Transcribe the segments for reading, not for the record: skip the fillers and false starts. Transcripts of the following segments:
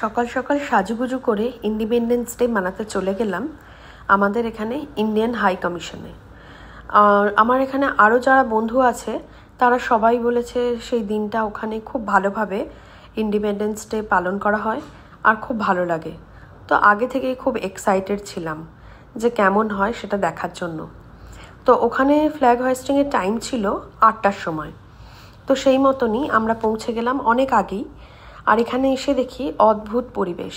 সকাল সকাল সাজুগুজু করে ইন্ডিপেন্ডেন্স ডে মানাতে চলে গেলাম আমাদের এখানে ইন্ডিয়ান হাই কমিশনে। আর আমার এখানে আরও যারা বন্ধু আছে তারা সবাই বলেছে সেই দিনটা ওখানে খুব ভালোভাবে ইন্ডিপেন্ডেন্স ডে পালন করা হয় আর খুব ভালো লাগে। তো আগে থেকেই খুব এক্সাইটেড ছিলাম যে কেমন হয় সেটা দেখার জন্য। তো ওখানে ফ্ল্যাগ হোয়েস্টিংয়ের টাইম ছিল 8টার সময়। তো সেই মতনই আমরা পৌঁছে গেলাম অনেক আগেই। আর এখানে এসে দেখি অদ্ভুত পরিবেশ,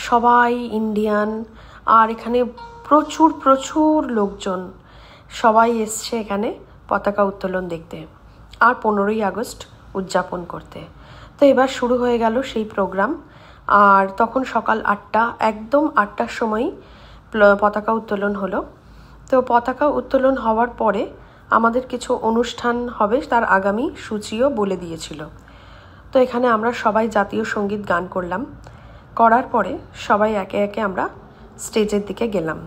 সবাই ইন্ডিয়ান, আর এখানে প্রচুর প্রচুর লোকজন সবাই এসছে এখানে পতাকা উত্তোলন দেখতে আর 15ই আগস্ট উদযাপন করতে। তো এবার শুরু হয়ে গেল সেই প্রোগ্রাম। আর তখন সকাল 8টা, একদম 8টার সময়ই পতাকা উত্তোলন হলো। তো পতাকা উত্তোলন হওয়ার পরে আমাদের কিছু অনুষ্ঠান হবে, তার আগামী সূচিও বলে দিয়েছিল। তো এখানে আমরা সবাই জাতীয় সঙ্গীত গান করলাম। করার পরে সবাই একে একে আমরা স্টেজের দিকে গেলাম।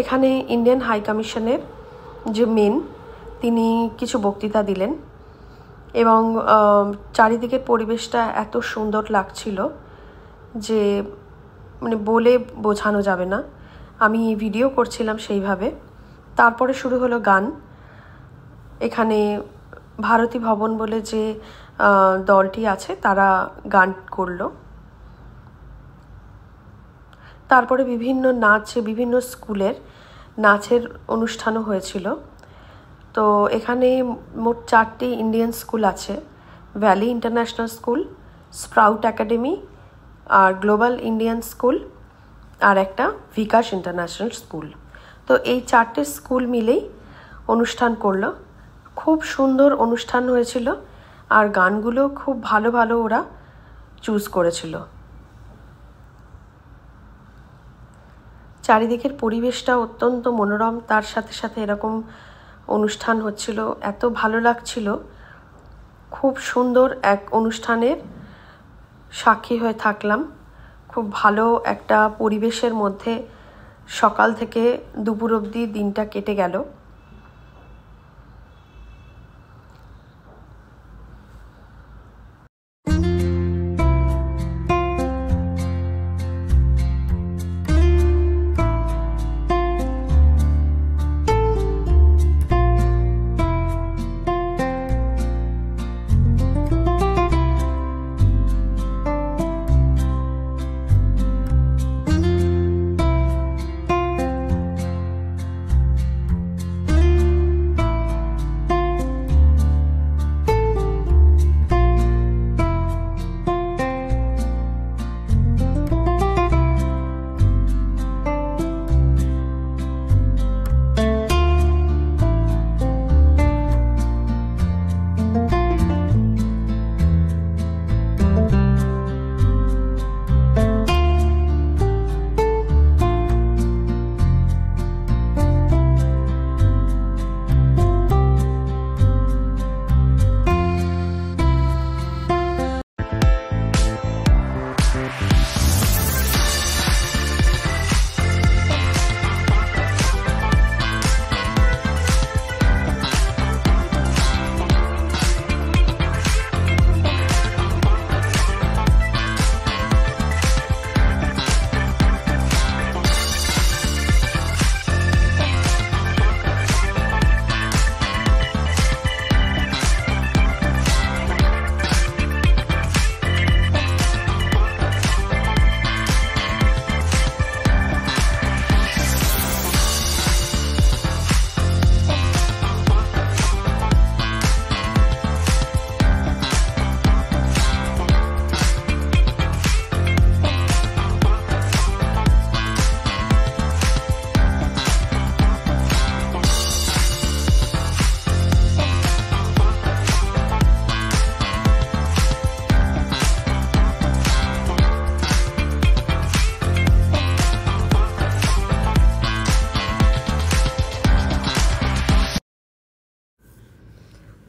এখানে ইন্ডিয়ান হাই কমিশনের যে মেন, তিনি কিছু বক্তৃতা দিলেন এবং চারিদিকের পরিবেশটা এত সুন্দর লাগছিল যে মানে বলে বোঝানো যাবে না। আমি ভিডিও করছিলাম সেইভাবে। তারপরে শুরু হলো গান। এখানে ভারতী ভবন বলে যে দলটি আছে তারা গান করলো। তারপরে বিভিন্ন নাচ, বিভিন্ন স্কুলের নাচের অনুষ্ঠানও হয়েছিল। তো এখানে মোট 4টি ইন্ডিয়ান স্কুল আছে: valley international school, sprout academy, আর গ্লোবাল ইন্ডিয়ান স্কুল, আর একটা বিকাশ ইন্টারন্যাশনাল স্কুল। তো এই 4টে স্কুল মিলেই অনুষ্ঠান করলো। খুব সুন্দর অনুষ্ঠান হয়েছিল আর গানগুলো খুব ভালো ভালো ওরা চুজ করেছিল। চারিদিকের পরিবেশটা অত্যন্ত মনোরম, তার সাথে সাথে এরকম অনুষ্ঠান হচ্ছিল, এত ভালো লাগছিল। খুব সুন্দর এক অনুষ্ঠানের সাক্ষী হয়ে থাকলাম। খুব ভালো একটা পরিবেশের মধ্যে সকাল থেকে দুপুর অবধি দিনটা কেটে গেল।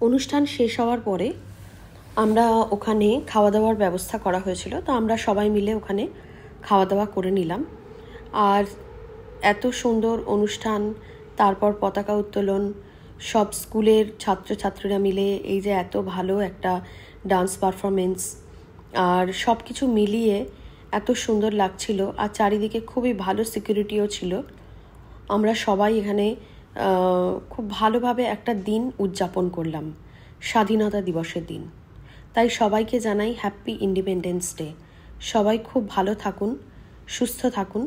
অনুষ্ঠান শেষ হওয়ার পরে আমরা ওখানে খাওয়া দাওয়ার ব্যবস্থা করা হয়েছিল। তো আমরা সবাই মিলে ওখানে খাওয়া দাওয়া করে নিলাম। আর এত সুন্দর অনুষ্ঠান, তারপর পতাকা উত্তোলন, সব স্কুলের ছাত্রছাত্রীরা মিলে এই যে এত ভালো একটা ডান্স পারফরমেন্স, আর সব কিছু মিলিয়ে এত সুন্দর লাগছিল, আর চারিদিকে খুবই ভালো সিকিউরিটিও ছিল। আমরা সবাই এখানে খুব ভালোভাবে একটা দিন উদযাপন করলাম, স্বাধীনতা দিবসের দিন। তাই সবাইকে জানাই হ্যাপি ইন্ডিপেন্ডেন্স ডে। সবাই খুব ভালো থাকুন, সুস্থ থাকুন।